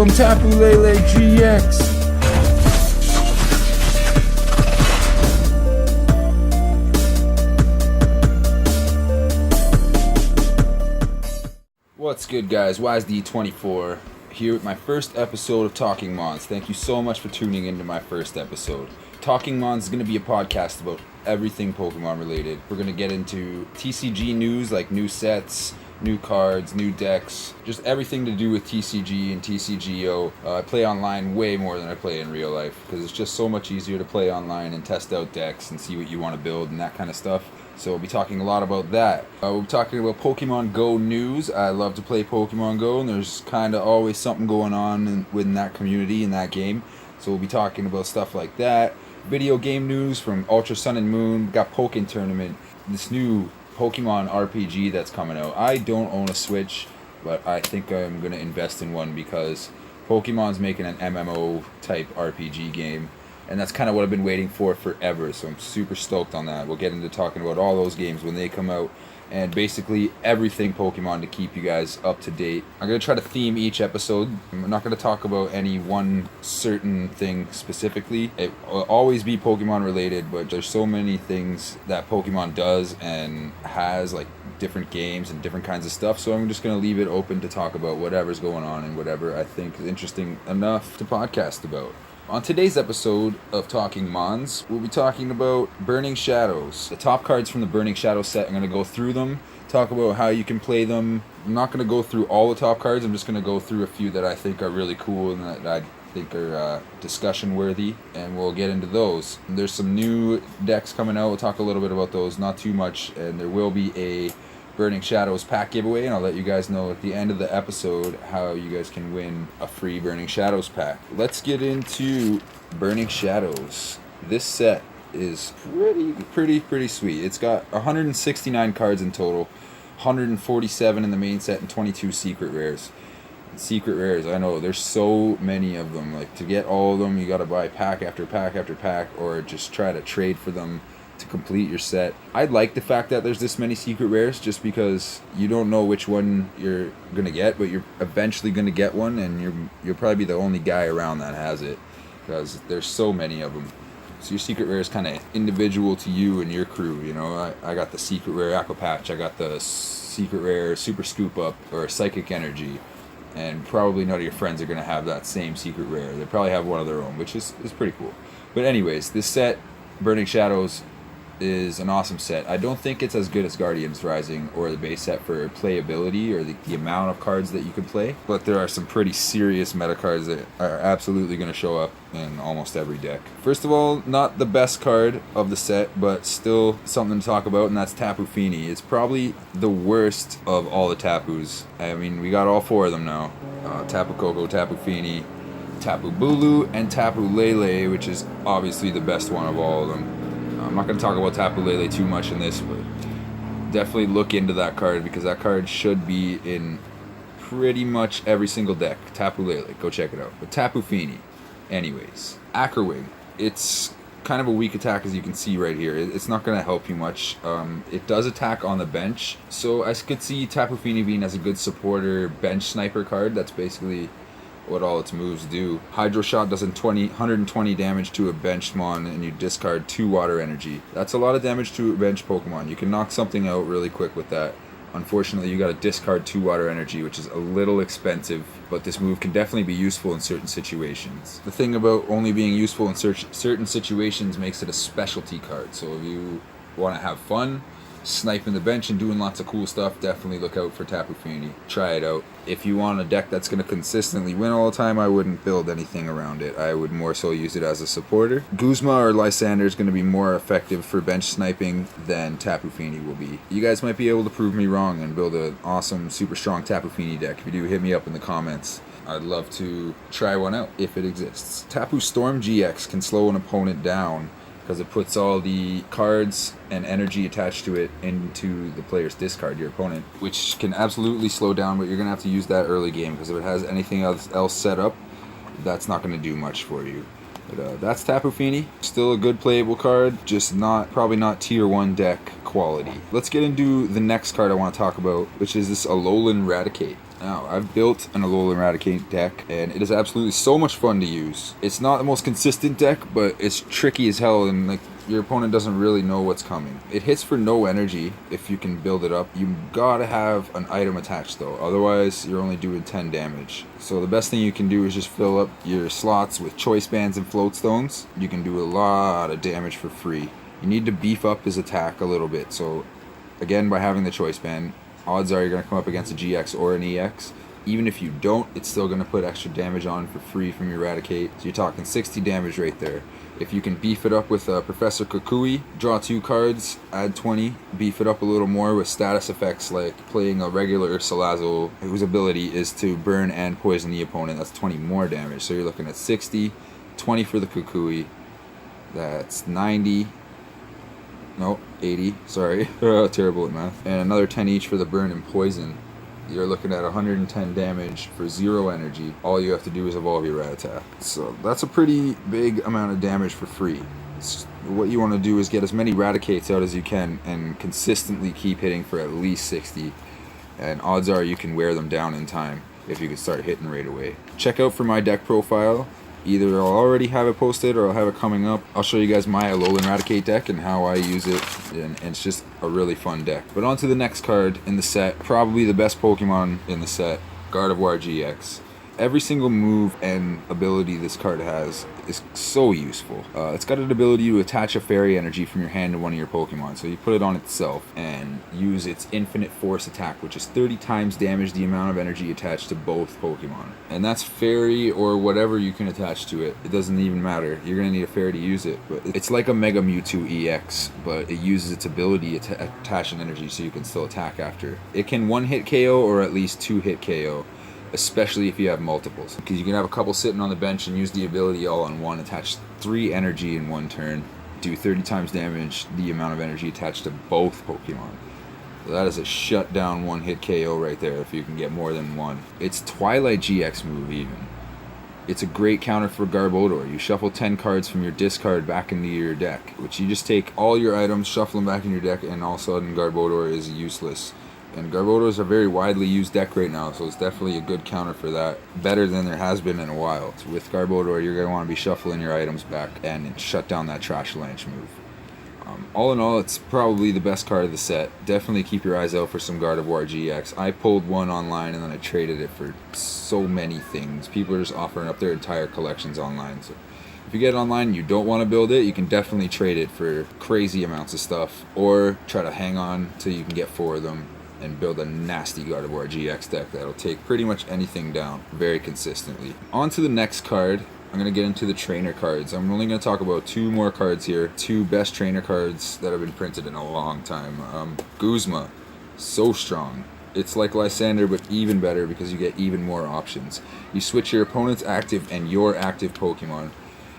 Welcome Tapu Lele GX. What's good, guys? YSD24 here with my first episode of Talking Mons. Thank you so much for tuning into my first episode. Talking Mons is going to be a podcast about everything Pokemon related. We're going to get into TCG news, like new sets, new cards, new decks, just everything to do with TCG and TCGO. I play online way more than I play in real life because it's just so much easier to play online and test out decks and see what you want to build and that kind of stuff. So we'll be talking a lot about that. We'll be talking about Pokemon Go news. I love to play Pokemon Go, and there's kind of always something going on within that community, in that game. So we'll be talking about stuff like that. Video game news from Ultra Sun and Moon. Got Pokken Tournament, this new Pokemon RPG that's coming out. I don't own a Switch, but I think I'm going to invest in one because Pokemon's making an MMO type RPG game. And that's kind of what I've been waiting for forever, so I'm super stoked on that. We'll get into talking about all those games when they come out, and basically everything Pokemon to keep you guys up to date. I'm going to try to theme each episode. I'm not going to talk about any one certain thing specifically. It will always be Pokemon related, but there's so many things that Pokemon does and has, like different games and different kinds of stuff, so I'm just going to leave it open to talk about whatever's going on and whatever I think is interesting enough to podcast about. On today's episode of Talking Mons, we'll be talking about Burning Shadows. The top cards from the Burning Shadows set, I'm going to go through them, talk about how you can play them. I'm not going to go through all the top cards, I'm just going to go through a few that I think are really cool and that I think are discussion worthy, and we'll get into those. And there's some new decks coming out, we'll talk a little bit about those, not too much, and there will be a Burning Shadows pack giveaway, and I'll let you guys know at the end of the episode how you guys can win a free Burning Shadows pack. Let's get into Burning Shadows. This set is pretty sweet. It's got 169 cards in total, 147 in the main set, and 22 secret rares. Secret rares, I know there's so many of them. Like, to get all of them, you gotta buy pack after pack after pack, or just try to trade for them to complete your set. I like the fact that there's this many secret rares, just because you don't know which one you're gonna get, but you're eventually gonna get one, and you'll probably be the only guy around that has it, because there's so many of them. So your secret rare is kind of individual to you and your crew. You know, I got the secret rare Aqua Patch, I got the secret rare Super Scoop Up or Psychic Energy, and probably none of your friends are gonna have that same secret rare. They probably have one of their own, which is pretty cool. But anyways, this set, Burning Shadows, is an awesome set. I don't think it's as good as Guardians Rising or the base set for playability or the amount of cards that you can play, but there are some pretty serious meta cards that are absolutely going to show up in almost every deck. First of all, not the best card of the set, but still something to talk about, and that's Tapu Fini. It's probably the worst of all the Tapus. I mean, we got all four of them now. Tapu Koko, Tapu Fini, Tapu Bulu, and Tapu Lele, which is obviously the best one of all of them. I'm not going to talk about Tapu Lele too much in this, but definitely look into that card, because that card should be in pretty much every single deck. Tapu Lele, go check it out. But Tapu Fini, anyways. Acrowing, it's kind of a weak attack, as you can see right here. It's not going to help you much. It does attack on the bench, so I could see Tapu Fini being as a good supporter bench sniper card. That's basically what all its moves do. Hydro Shot does 120 damage to a bench mon, and you discard 2 water energy. That's a lot of damage to a bench Pokemon. You can knock something out really quick with that. Unfortunately, you gotta discard 2 water energy, which is a little expensive, but this move can definitely be useful in certain situations. The thing about only being useful in certain situations makes it a specialty card. So if you want to have fun sniping the bench and doing lots of cool stuff, definitely look out for Tapu Fini. Try it out. If you want a deck that's going to consistently win all the time, I wouldn't build anything around it. I would more so use it as a supporter. Guzma or Lysander is going to be more effective for bench sniping than Tapu Fini will be. You guys might be able to prove me wrong and build an awesome, super strong Tapu Fini deck. If you do, hit me up in the comments. I'd love to try one out if it exists. Tapu Storm GX can slow an opponent down because it puts all the cards and energy attached to it into the player's discard, your opponent, which can absolutely slow down, but you're going to have to use that early game, because if it has anything else set up, that's not going to do much for you. But that's Tapu Fini. Still a good playable card, just probably not tier 1 deck quality. Let's get into the next card I want to talk about, which is this Alolan Raticate. Now, I've built an Alolan Raticate deck, and it is absolutely so much fun to use. It's not the most consistent deck, but it's tricky as hell, and like your opponent doesn't really know what's coming. It hits for no energy if you can build it up. You gotta have an item attached though, otherwise you're only doing 10 damage. So the best thing you can do is just fill up your slots with choice bands and float stones. You can do a lot of damage for free. You need to beef up his attack a little bit. So again, by having the choice band, odds are you're gonna come up against a GX or an EX. Even if you don't, it's still going to put extra damage on for free from your Raticate. So you're talking 60 damage right there. If you can beef it up with Professor Kukui, draw 2 cards, add 20, beef it up a little more with status effects like playing a regular Salazzle, whose ability is to burn and poison the opponent. That's 20 more damage. So you're looking at 60, 20 for the Kukui. That's 90. No, 80. Sorry. Terrible at math. And another 10 each for the burn and poison. You're looking at 110 damage for 0 energy. All you have to do is evolve your Rattata. So that's a pretty big amount of damage for free. What you want to do is get as many Raticates out as you can and consistently keep hitting for at least 60. And odds are you can wear them down in time if you can start hitting right away. Check out for my deck profile. Either I'll already have it posted or I'll have it coming up. I'll show you guys my Alolan Raticate deck and how I use it, and it's just a really fun deck. But on to the next card in the set, probably the best Pokemon in the set, Gardevoir GX. Every single move and ability this card has is so useful. It's got an ability to attach a fairy energy from your hand to one of your Pokemon. So you put it on itself and use its infinite force attack, which is 30 times damage the amount of energy attached to both Pokemon. And that's fairy or whatever you can attach to it. It doesn't even matter. You're going to need a fairy to use it. But it's like a Mega Mewtwo EX, but it uses its ability to attach an energy so you can still attack after. It can 1-hit KO or at least 2-hit KO. Especially if you have multiples, because you can have a couple sitting on the bench and use the ability all on one, attach 3 energy in one turn, do 30 times damage the amount of energy attached to both Pokemon. So that is a shutdown 1-hit KO right there if you can get more than one. It's Twilight GX move even. It's a great counter for Garbodor. You shuffle 10 cards from your discard back into your deck, which you just take all your items, shuffle them back in your deck, and all of a sudden Garbodor is useless. And Garbodor is a very widely used deck right now, so it's definitely a good counter for that. Better than there has been in a while. So with Garbodor, you're going to want to be shuffling your items back and shut down that Trash Lanch move. All in all, it's probably the best card of the set. Definitely keep your eyes out for some Gardevoir GX. I pulled one online and then I traded it for so many things. People are just offering up their entire collections online. So if you get it online and you don't want to build it, you can definitely trade it for crazy amounts of stuff. Or try to hang on till you can get 4 of them and build a nasty Gardevoir GX deck that'll take pretty much anything down very consistently. On to the next card. I'm going to get into the trainer cards. I'm only going to talk about 2 more cards here. 2 best trainer cards that have been printed in a long time. Guzma, so strong. It's like Lysander, but even better because you get even more options. You switch your opponent's active and your active Pokemon.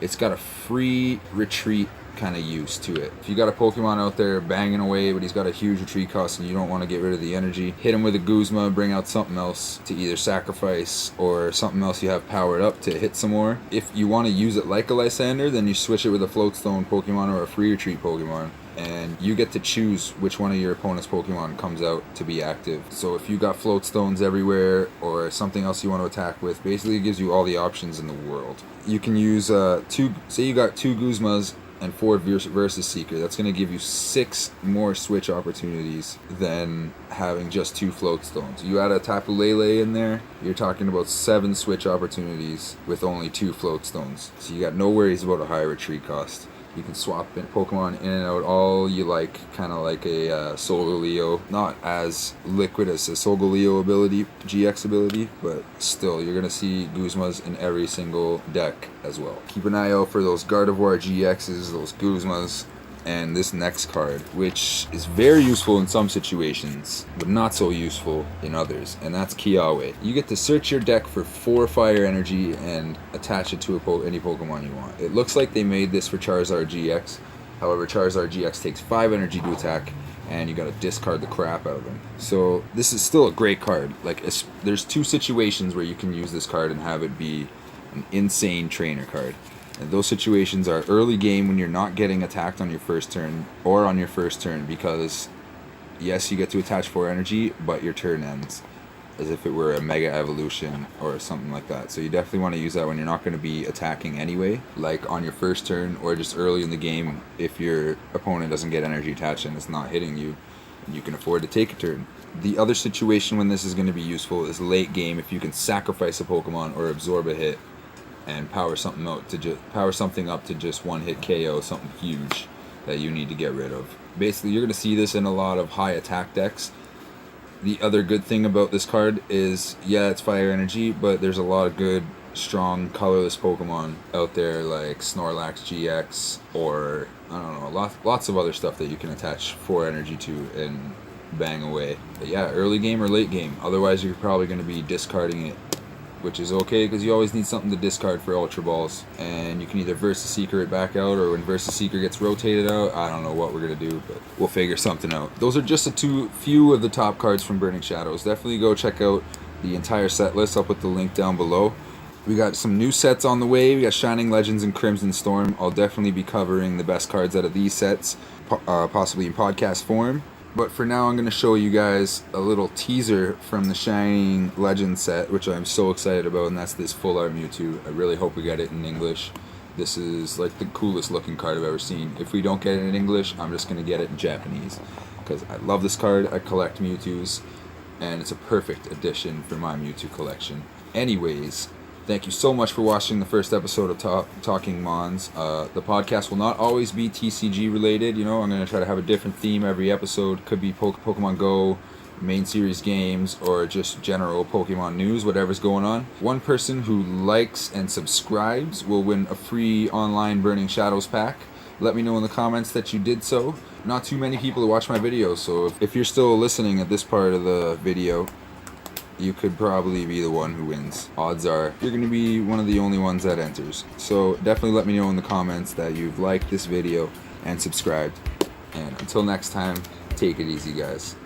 It's got a free retreat kind of use to it. If you got a Pokemon out there banging away, but he's got a huge retreat cost and you don't want to get rid of the energy, hit him with a Guzma, bring out something else to either sacrifice or something else you have powered up to hit some more. If you want to use it like a Lysander, then you switch it with a Floatstone Pokemon or a free retreat Pokemon, and you get to choose which one of your opponent's Pokemon comes out to be active. So if you got Floatstones everywhere or something else you want to attack with, basically it gives you all the options in the world. You can use say you got 2 Guzmas and 4 Versus Seeker. That's going to give you 6 more switch opportunities than having just 2 Floatstones. You add a Tapu Lele in there, you're talking about 7 switch opportunities with only 2 Floatstones. So you got no worries about a high retreat cost. You can swap Pokemon in and out all you like, kind of like a Solgaleo. Not as liquid as a Solgaleo ability, GX ability, but still, you're going to see Guzmas in every single deck as well. Keep an eye out for those Gardevoir GXs, those Guzmas, and this next card, which is very useful in some situations, but not so useful in others, and that's Kiawe. You get to search your deck for 4 fire energy and attach it to any Pokemon you want. It looks like they made this for Charizard GX, however Charizard GX takes 5 energy to attack, and you gotta discard the crap out of them. So this is still a great card. Like, there's 2 situations where you can use this card and have it be an insane trainer card. And those situations are early game when you're not getting attacked on your first turn or on your first turn, because yes, you get to attach 4 energy, but your turn ends as if it were a mega evolution or something like that. So you definitely want to use that when you're not going to be attacking anyway, like on your first turn or just early in the game if your opponent doesn't get energy attached and it's not hitting you, and you can afford to take a turn. The other situation when this is going to be useful is late game, if you can sacrifice a Pokemon or absorb a hit and power something up to just one hit KO, something huge that you need to get rid of. Basically, you're going to see this in a lot of high attack decks. The other good thing about this card is, yeah, it's fire energy, but there's a lot of good, strong, colorless Pokemon out there like Snorlax GX or, I don't know, lots of other stuff that you can attach 4 energy to and bang away. But yeah, early game or late game. Otherwise, you're probably going to be discarding it, which is okay because you always need something to discard for Ultra Balls. And you can either Versus Seeker it back out, or when Versus Seeker gets rotated out, I don't know what we're going to do, but we'll figure something out. Those are just few of the top cards from Burning Shadows. Definitely go check out the entire set list. I'll put the link down below. We got some new sets on the way. We got Shining Legends and Crimson Storm. I'll definitely be covering the best cards out of these sets, possibly in podcast form. But for now, I'm going to show you guys a little teaser from the Shining Legends set, which I'm so excited about, and that's this Full Art Mewtwo. I really hope we get it in English. This is like the coolest looking card I've ever seen. If we don't get it in English, I'm just going to get it in Japanese, because I love this card. I collect Mewtwo's, and it's a perfect addition for my Mewtwo collection. Anyways, thank you so much for watching the first episode of Talking Mons. The podcast will not always be TCG related. I'm going to try to have a different theme every episode. Could be Pokemon Go, main series games, or just general Pokemon news, whatever's going on. One person who likes and subscribes will win a free online Burning Shadows pack. Let me know in the comments that you did so. Not too many people who watch my videos, so if you're still listening at this part of the video, you could probably be the one who wins. Odds are you're going to be one of the only ones that enters. So definitely let me know in the comments that you've liked this video and subscribed. And until next time, take it easy, guys.